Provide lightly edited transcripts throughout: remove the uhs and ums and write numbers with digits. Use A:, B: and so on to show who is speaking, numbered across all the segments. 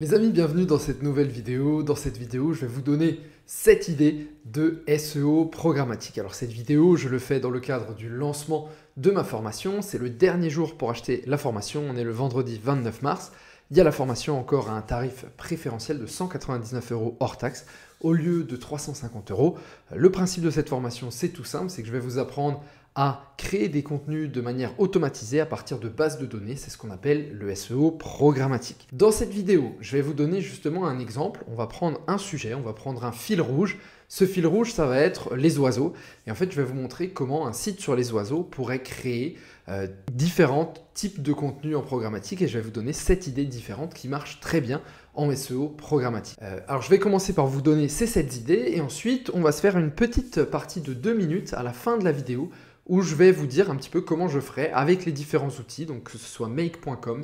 A: Mes amis, bienvenue dans cette nouvelle vidéo. Dans cette vidéo, je vais vous donner 7 idées de SEO programmatique. Alors cette vidéo, je le fais dans le cadre du lancement de ma formation. C'est le dernier jour pour acheter la formation. On est le vendredi 29 mars. Il y a la formation encore à un tarif préférentiel de 199 € hors taxe au lieu de 350 €. Le principe de cette formation, c'est tout simple, c'est que je vais vous apprendre à créer des contenus de manière automatisée à partir de bases de données. C'est ce qu'on appelle le SEO programmatique. Dans cette vidéo, je vais vous donner justement un exemple. On va prendre un sujet, on va prendre un fil rouge. Ce fil rouge, ça va être les oiseaux. Et en fait, je vais vous montrer comment un site sur les oiseaux pourrait créer différents types de contenus en programmatique. Et je vais vous donner 7 idées différentes qui marchent très bien en SEO programmatique. Alors, je vais commencer par vous donner ces 7 idées. Et ensuite, on va se faire une petite partie de 2 minutes à la fin de la vidéo où je vais vous dire un petit peu comment je ferai avec les différents outils, donc que ce soit make.com,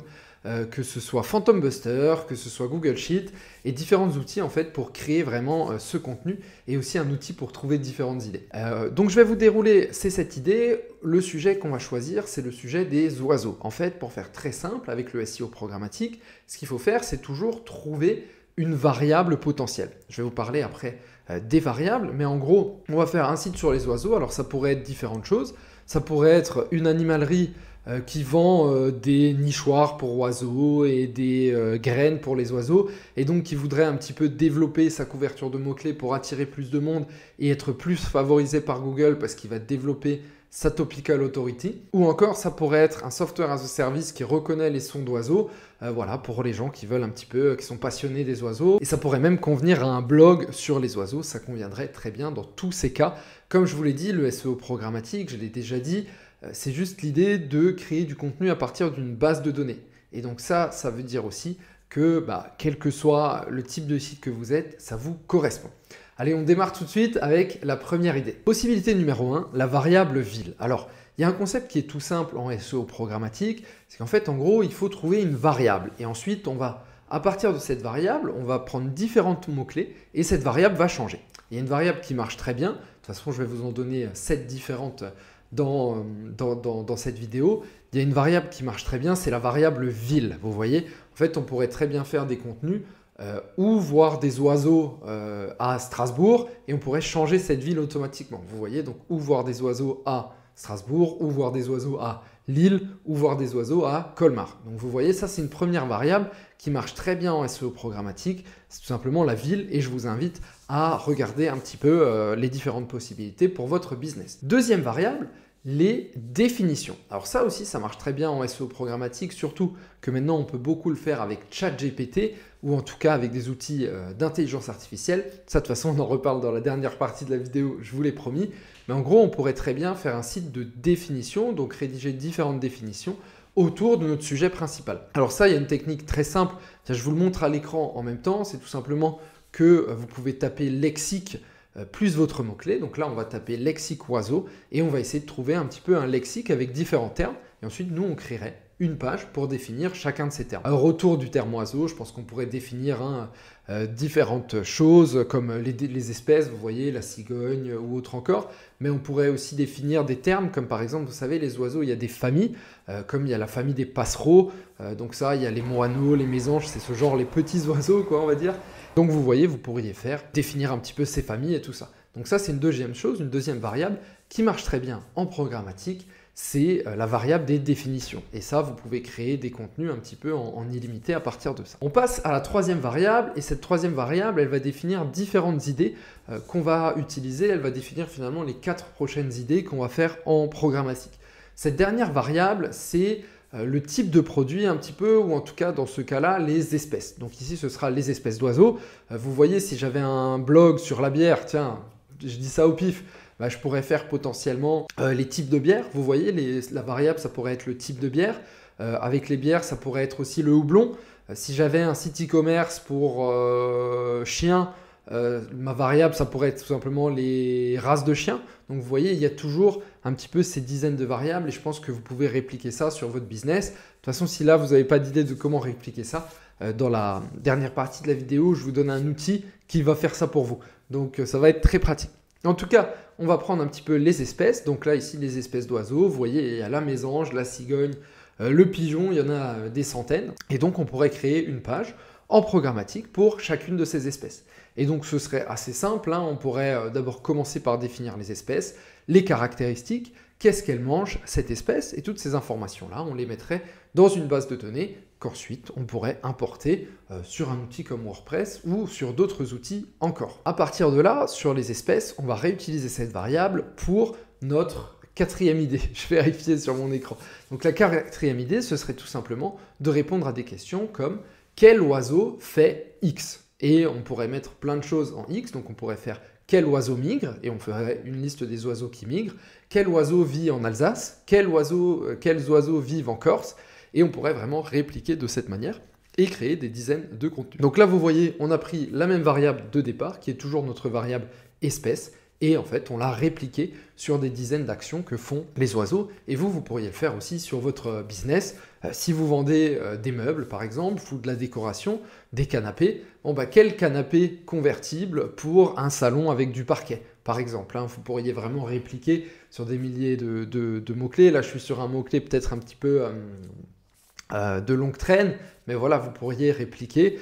A: que ce soit Phantom Buster, que ce soit Google Sheet, et différents outils en fait pour créer vraiment ce contenu, et aussi un outil pour trouver différentes idées. Donc je vais vous dérouler ces 7 idées. Le sujet qu'on va choisir, c'est le sujet des oiseaux. En fait, pour faire très simple avec le SEO programmatique, ce qu'il faut faire, c'est toujours trouver une variable potentielle. Je vais vous parler après des variables, mais en gros, on va faire un site sur les oiseaux. Alors ça pourrait être différentes choses. Ça pourrait être une animalerie qui vend des nichoirs pour oiseaux et des graines pour les oiseaux, et donc qui voudrait un petit peu développer sa couverture de mots-clés pour attirer plus de monde et être plus favorisé par Google parce qu'il va développer sa topical authority. Ou encore, ça pourrait être un software as a service qui reconnaît les sons d'oiseaux, voilà, pour les gens qui veulent un petit peu, qui sont passionnés des oiseaux. Et ça pourrait même convenir à un blog sur les oiseaux, ça conviendrait très bien dans tous ces cas. Comme je vous l'ai dit, le SEO programmatique, je l'ai déjà dit, c'est juste l'idée de créer du contenu à partir d'une base de données. Et donc ça veut dire aussi que quel que soit le type de site que vous êtes, ça vous correspond. Allez, on démarre tout de suite avec la première idée. Possibilité numéro 1, la variable ville. Alors, il y a un concept qui est tout simple en SEO programmatique, c'est qu'en fait, en gros, il faut trouver une variable. Et ensuite, à partir de cette variable, on va prendre différents mots-clés et cette variable va changer. Il y a une variable qui marche très bien. De toute façon, je vais vous en donner 7 différentes dans cette vidéo. Il y a une variable qui marche très bien, c'est la variable ville. Vous voyez, en fait, on pourrait très bien faire des contenus ou voir des oiseaux à Strasbourg et on pourrait changer cette ville automatiquement. Vous voyez, donc ou voir des oiseaux à Strasbourg, ou voir des oiseaux à Lille, ou voir des oiseaux à Colmar. Donc vous voyez, ça c'est une première variable qui marche très bien en SEO programmatique. C'est tout simplement la ville et je vous invite à regarder un petit peu les différentes possibilités pour votre business. Deuxième variable, les définitions. Alors ça aussi, ça marche très bien en SEO programmatique, surtout que maintenant on peut beaucoup le faire avec ChatGPT ou en tout cas avec des outils d'intelligence artificielle. Ça, de toute façon, on en reparle dans la dernière partie de la vidéo, je vous l'ai promis. Mais en gros, on pourrait très bien faire un site de définition, donc rédiger différentes définitions autour de notre sujet principal. Alors ça, il y a une technique très simple. Tiens, je vous le montre à l'écran en même temps. C'est tout simplement que vous pouvez taper lexique plus votre mot-clé. Donc là, on va taper lexique oiseau et on va essayer de trouver un petit peu un lexique avec différents termes. Et ensuite, nous, on créerait une page pour définir chacun de ces termes. Alors, autour du terme oiseau, je pense qu'on pourrait définir différentes choses comme les espèces, vous voyez, la cigogne ou autre encore. Mais on pourrait aussi définir des termes comme par exemple, vous savez, les oiseaux, il y a des familles, comme il y a la famille des passereaux. Donc ça, il y a les moineaux, les mésanges, c'est ce genre, les petits oiseaux, quoi, on va dire. Donc vous voyez, vous pourriez définir un petit peu ces familles et tout ça. Donc ça, c'est une deuxième chose, une deuxième variable qui marche très bien en programmatique, c'est la variable des définitions. Et ça, vous pouvez créer des contenus un petit peu en illimité à partir de ça. On passe à la troisième variable et cette troisième variable, elle va définir différentes idées qu'on va utiliser. Elle va définir finalement les 4 prochaines idées qu'on va faire en programmatique. Cette dernière variable, c'est le type de produit un petit peu, ou en tout cas dans ce cas-là, les espèces. Donc ici, ce sera les espèces d'oiseaux. Vous voyez, si j'avais un blog sur la bière, tiens, je dis ça au pif, je pourrais faire potentiellement les types de bières. Vous voyez, la variable, ça pourrait être le type de bière. Avec les bières, ça pourrait être aussi le houblon. Si j'avais un site e-commerce pour chiens, ma variable, ça pourrait être tout simplement les races de chiens. Donc vous voyez, il y a toujours un petit peu ces dizaines de variables et je pense que vous pouvez répliquer ça sur votre business. De toute façon, si là, vous n'avez pas d'idée de comment répliquer ça, dans la dernière partie de la vidéo, je vous donne un outil qui va faire ça pour vous. Donc ça va être très pratique. En tout cas, on va prendre un petit peu les espèces. Donc là, ici, les espèces d'oiseaux. Vous voyez, il y a la mésange, la cigogne, le pigeon, il y en a des centaines. Et donc, on pourrait créer une page en programmatique pour chacune de ces espèces. Et donc ce serait assez simple, hein. On pourrait d'abord commencer par définir les espèces, les caractéristiques, qu'est-ce qu'elle mange cette espèce, et toutes ces informations-là, on les mettrait dans une base de données qu'ensuite on pourrait importer sur un outil comme WordPress ou sur d'autres outils encore. À partir de là, sur les espèces, on va réutiliser cette variable pour notre quatrième idée. Je vais vérifier sur mon écran. Donc la quatrième idée, ce serait tout simplement de répondre à des questions comme quel oiseau fait X? Et on pourrait mettre plein de choses en X, donc on pourrait faire quel oiseau migre, et on ferait une liste des oiseaux qui migrent, quel oiseau vit en Alsace, quels oiseaux vivent en Corse, et on pourrait vraiment répliquer de cette manière et créer des dizaines de contenus. Donc là, vous voyez, on a pris la même variable de départ, qui est toujours notre variable espèce, et en fait, on l'a répliqué sur des dizaines d'actions que font les oiseaux. Et vous pourriez le faire aussi sur votre business. Si vous vendez des meubles, par exemple, ou de la décoration, des canapés, bon, quel canapé convertible pour un salon avec du parquet, par exemple, hein, vous pourriez vraiment répliquer sur des milliers de mots-clés. Là, je suis sur un mot-clé peut-être un petit peu de longue traîne, mais voilà, vous pourriez répliquer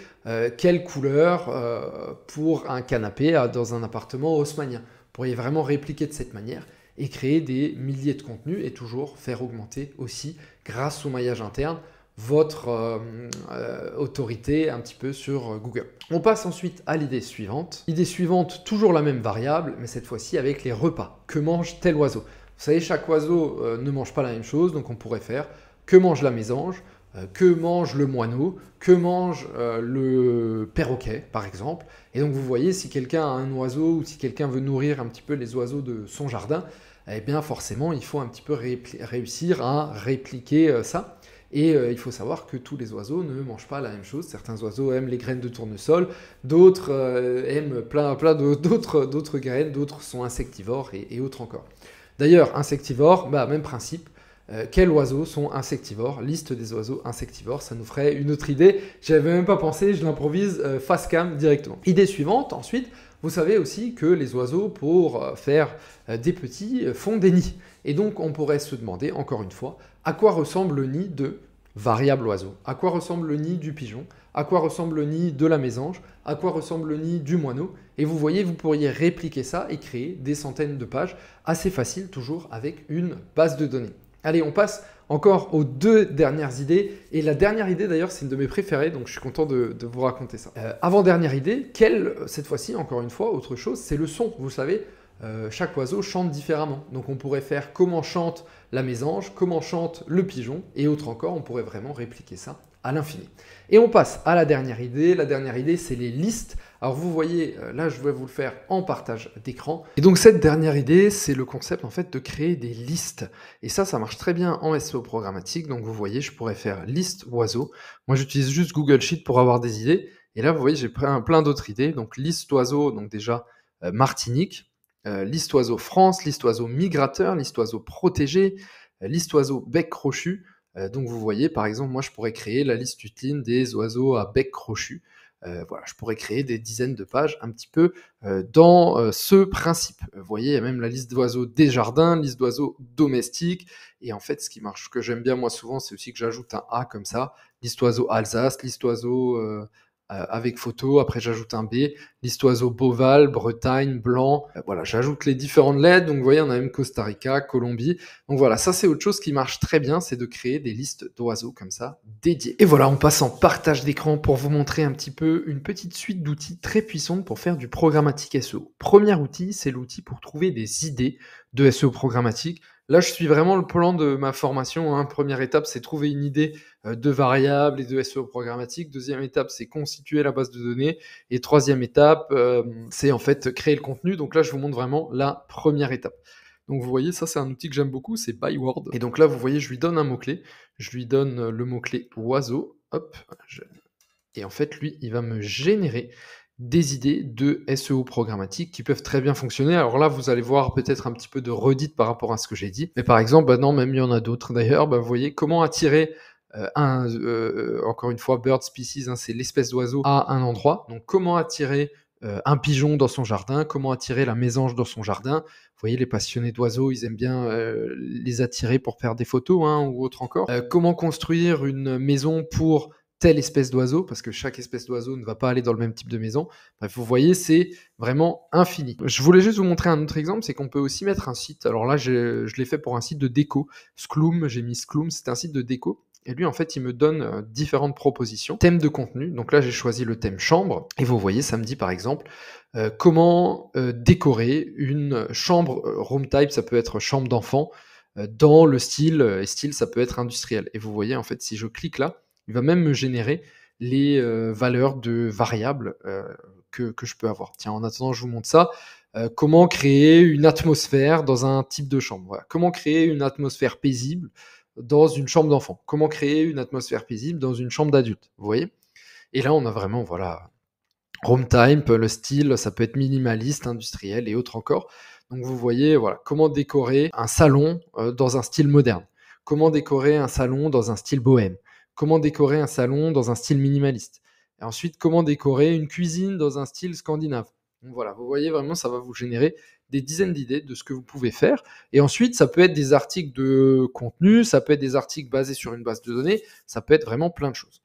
A: quelle couleur pour un canapé dans un appartement haussmannien. Vous pourriez vraiment répliquer de cette manière et créer des milliers de contenus et toujours faire augmenter aussi, grâce au maillage interne, votre autorité un petit peu sur Google. On passe ensuite à l'idée suivante. Idée suivante, toujours la même variable, mais cette fois-ci avec les repas. Que mange tel oiseau? Vous savez, chaque oiseau ne mange pas la même chose, donc on pourrait faire que mange la mésange, que mange le moineau, que mange le perroquet, par exemple. Et donc vous voyez, si quelqu'un a un oiseau ou si quelqu'un veut nourrir un petit peu les oiseaux de son jardin, eh bien forcément, il faut un petit peu réussir à répliquer ça. Et il faut savoir que tous les oiseaux ne mangent pas la même chose. Certains oiseaux aiment les graines de tournesol, d'autres aiment plein d'autres graines, d'autres sont insectivores et autres encore. D'ailleurs, insectivores, même principe. Quels oiseaux sont insectivores? Liste des oiseaux insectivores, ça nous ferait une autre idée. J'y avais même pas pensé, je l'improvise face cam directement. Idée suivante, ensuite, vous savez aussi que les oiseaux, pour faire des petits, font des nids. Et donc, on pourrait se demander, encore une fois, à quoi ressemble le nid de variable oiseau? À quoi ressemble le nid du pigeon? À quoi ressemble le nid de la mésange? À quoi ressemble le nid du moineau? Et vous voyez, vous pourriez répliquer ça et créer des centaines de pages, assez facile, toujours avec une base de données. Allez, on passe encore aux deux dernières idées. Et la dernière idée, d'ailleurs, c'est une de mes préférées, donc je suis content de vous raconter ça. Avant-dernière idée, cette fois-ci, encore une fois, autre chose, c'est le son. Vous savez, chaque oiseau chante différemment. Donc on pourrait faire comment chante la mésange, comment chante le pigeon, et autre encore, on pourrait vraiment répliquer ça à l'infini. Et on passe à la dernière idée. La dernière idée, c'est les listes. Alors vous voyez, là je vais vous le faire en partage d'écran. Et donc cette dernière idée, c'est le concept en fait de créer des listes. Et ça marche très bien en SEO programmatique. Donc vous voyez, je pourrais faire liste oiseau. Moi j'utilise juste Google Sheet pour avoir des idées. Et là vous voyez, j'ai plein d'autres idées. Donc liste oiseau, donc déjà Martinique, liste oiseau France, liste oiseau migrateur, liste oiseau protégé, liste oiseau bec crochu. Donc vous voyez, par exemple, moi je pourrais créer la liste utile des oiseaux à bec crochu. Voilà, je pourrais créer des dizaines de pages un petit peu dans ce principe. Vous voyez, il y a même la liste d'oiseaux des jardins, liste d'oiseaux domestiques. Et en fait, ce qui marche, ce que j'aime bien moi souvent, c'est aussi que j'ajoute un A comme ça. Liste oiseaux Alsace, liste oiseaux avec photo, après j'ajoute un B, liste oiseaux Beauval, Bretagne, Blanc, voilà, j'ajoute les différentes lettres, donc vous voyez, on a même Costa Rica, Colombie, donc voilà, ça c'est autre chose qui marche très bien, c'est de créer des listes d'oiseaux comme ça, dédiées. Et voilà, on passe en partage d'écran pour vous montrer un petit peu une petite suite d'outils très puissante pour faire du programmatique SEO. Premier outil, c'est l'outil pour trouver des idées de SEO programmatique. Là, je suis vraiment le plan de ma formation, hein. Première étape, c'est trouver une idée de variables et de SEO programmatique. Deuxième étape, c'est constituer la base de données. Et troisième étape, c'est en fait créer le contenu. Donc là, je vous montre vraiment la première étape. Donc vous voyez, ça c'est un outil que j'aime beaucoup, c'est Byword. Et donc là, vous voyez, je lui donne un mot-clé. Je lui donne le mot-clé oiseau. Hop. Et en fait, lui, il va me générer des idées de SEO programmatique qui peuvent très bien fonctionner. Alors là, vous allez voir peut-être un petit peu de redite par rapport à ce que j'ai dit. Mais par exemple, non, même il y en a d'autres d'ailleurs. Vous voyez, comment attirer encore une fois, bird species, hein, c'est l'espèce d'oiseau à un endroit. Donc, comment attirer un pigeon dans son jardin, comment attirer la mésange dans son jardin. Vous voyez, les passionnés d'oiseaux, ils aiment bien les attirer pour faire des photos, hein, ou autre encore. Comment construire une maison pour telle espèce d'oiseau, parce que chaque espèce d'oiseau ne va pas aller dans le même type de maison. Bref, vous voyez, c'est vraiment infini. Je voulais juste vous montrer un autre exemple, c'est qu'on peut aussi mettre un site. Alors là, je l'ai fait pour un site de déco. Skloom, j'ai mis Skloom, c'est un site de déco. Et lui, en fait, il me donne différentes propositions. Thème de contenu. Donc là, j'ai choisi le thème chambre. Et vous voyez, ça me dit par exemple comment décorer une chambre room type. Ça peut être chambre d'enfant dans le style, et style, ça peut être industriel. Et vous voyez, en fait, si je clique là, il va même me générer les valeurs de variables que je peux avoir. Tiens, en attendant, je vous montre ça. Comment créer une atmosphère dans un type de chambre. Voilà. Comment créer une atmosphère paisible dans une chambre d'enfant. Comment créer une atmosphère paisible dans une chambre d'adulte. Vous voyez? Et là, on a vraiment, voilà, home type, le style, ça peut être minimaliste, industriel et autres encore. Donc vous voyez, voilà, comment décorer un salon dans un style moderne. Comment décorer un salon dans un style bohème. Comment décorer un salon dans un style minimaliste. Et ensuite, comment décorer une cuisine dans un style scandinave. Donc voilà, vous voyez vraiment, ça va vous générer des dizaines d'idées de ce que vous pouvez faire. Et ensuite, ça peut être des articles de contenu, ça peut être des articles basés sur une base de données, ça peut être vraiment plein de choses.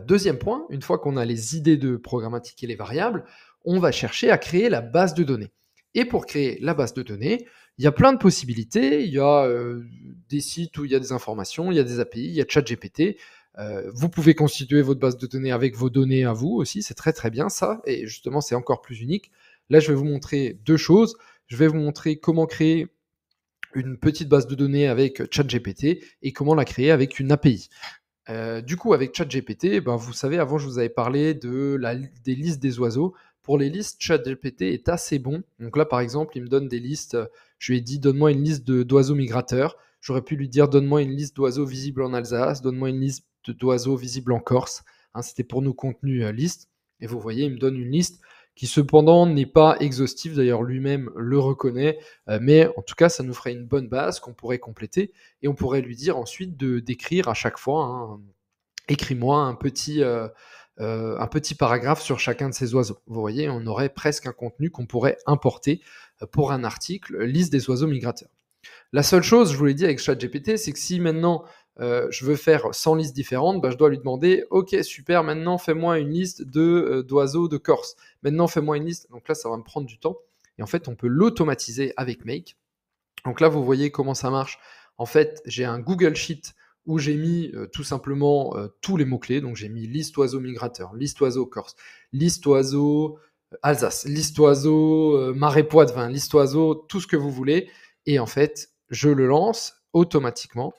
A: Deuxième point, une fois qu'on a les idées de programmatique et les variables, on va chercher à créer la base de données. Et pour créer la base de données, il y a plein de possibilités. Il y a des sites où il y a des informations, il y a des API, il y a ChatGPT. Vous pouvez constituer votre base de données avec vos données à vous aussi, c'est très très bien ça, et justement c'est encore plus unique. Là je vais vous montrer deux choses. Je vais vous montrer comment créer une petite base de données avec ChatGPT et comment la créer avec une API. Du coup, avec ChatGPT, ben, vous savez, avant, je vous avais parlé des listes des oiseaux. Pour les listes, ChatGPT est assez bon. Donc là, par exemple, il me donne des listes. Je lui ai dit, donne-moi une liste d'oiseaux migrateurs. J'aurais pu lui dire, donne-moi une liste d'oiseaux visibles en Alsace, donne-moi une liste d'oiseaux visibles en Corse. Hein, c'était pour nos contenus liste. Et vous voyez, il me donne une liste qui cependant n'est pas exhaustive. D'ailleurs, lui-même le reconnaît. Mais en tout cas, ça nous ferait une bonne base qu'on pourrait compléter. Et on pourrait lui dire ensuite d'écrire à chaque fois, hein, écris-moi un petit paragraphe sur chacun de ces oiseaux. Vous voyez, on aurait presque un contenu qu'on pourrait importer pour un article, liste des oiseaux migrateurs. La seule chose, je vous l'ai dit avec ChatGPT, c'est que si maintenant je veux faire 100 listes différentes, bah, je dois lui demander, ok, super, maintenant fais-moi une liste d'oiseaux de Corse. Maintenant fais-moi une liste. Donc là, ça va me prendre du temps. Et en fait, on peut l'automatiser avec Make. Donc là, vous voyez comment ça marche. En fait, j'ai un Google Sheet où j'ai mis tout simplement tous les mots-clés. Donc j'ai mis liste oiseau migrateur, liste oiseau Corse, liste oiseau Alsace, liste oiseau marais poitevin, liste oiseau, tout ce que vous voulez. Et en fait, je le lance automatiquement.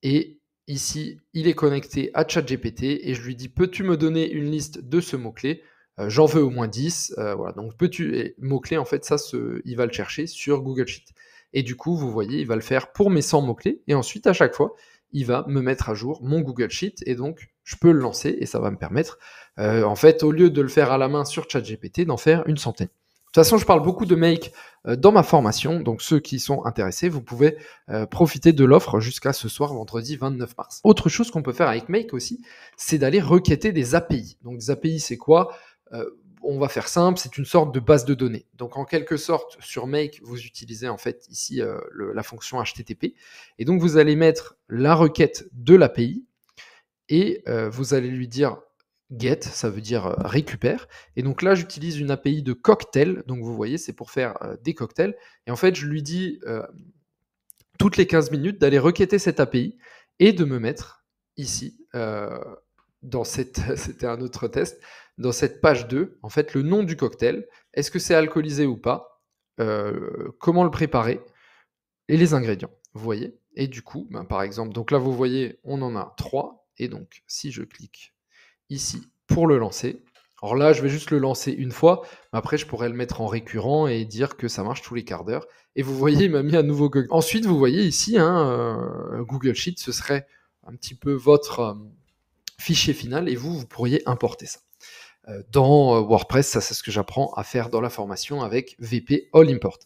A: Et ici, il est connecté à ChatGPT et je lui dis, peux-tu me donner une liste de ce mot-clé? J'en veux au moins 10. Voilà. Donc, mot-clé, en fait, il va le chercher sur Google Sheet. Et du coup, vous voyez, il va le faire pour mes 100 mots-clés. Et ensuite, à chaque fois, il va me mettre à jour mon Google Sheet. Et donc, je peux le lancer et ça va me permettre, en fait, au lieu de le faire à la main sur ChatGPT, d'en faire une centaine. De toute façon, je parle beaucoup de Make dans ma formation. Donc, ceux qui sont intéressés, vous pouvez profiter de l'offre jusqu'à ce soir, vendredi 29 mars. Autre chose qu'on peut faire avec Make aussi, c'est d'aller requêter des API. Donc, des API, c'est quoi? On va faire simple, c'est une sorte de base de données. Donc en quelque sorte, sur Make, vous utilisez en fait ici la fonction HTTP. Et donc vous allez mettre la requête de l'API et vous allez lui dire get, ça veut dire récupère. Et donc là, j'utilise une API de cocktail. Donc vous voyez, c'est pour faire des cocktails. Et en fait, je lui dis toutes les 15 minutes d'aller requêter cette API et de me mettre ici, c'était un autre test, dans cette page 2, en fait, le nom du cocktail, est-ce que c'est alcoolisé ou pas, comment le préparer, et les ingrédients, vous voyez? Et du coup, ben, par exemple, donc là, vous voyez, on en a 3, et donc, si je clique ici pour le lancer, alors là, je vais juste le lancer une fois, mais après, je pourrais le mettre en récurrent et dire que ça marche tous les quarts d'heure. Et vous voyez, il m'a mis un nouveau cocktail. Ensuite, vous voyez ici, Google Sheet, ce serait un petit peu votre fichier final, et vous pourriez importer ça. Dans WordPress, ça c'est ce que j'apprends à faire dans la formation avec VP All Import.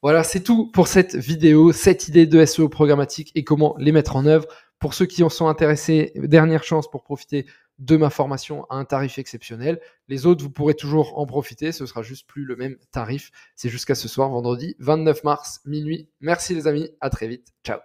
A: Voilà, c'est tout pour cette vidéo, cette idée de SEO programmatique et comment les mettre en œuvre. Pour ceux qui en sont intéressés, dernière chance pour profiter de ma formation à un tarif exceptionnel. Les autres, vous pourrez toujours en profiter, ce sera juste plus le même tarif. C'est jusqu'à ce soir, vendredi 29 mars, minuit. Merci les amis, à très vite, ciao.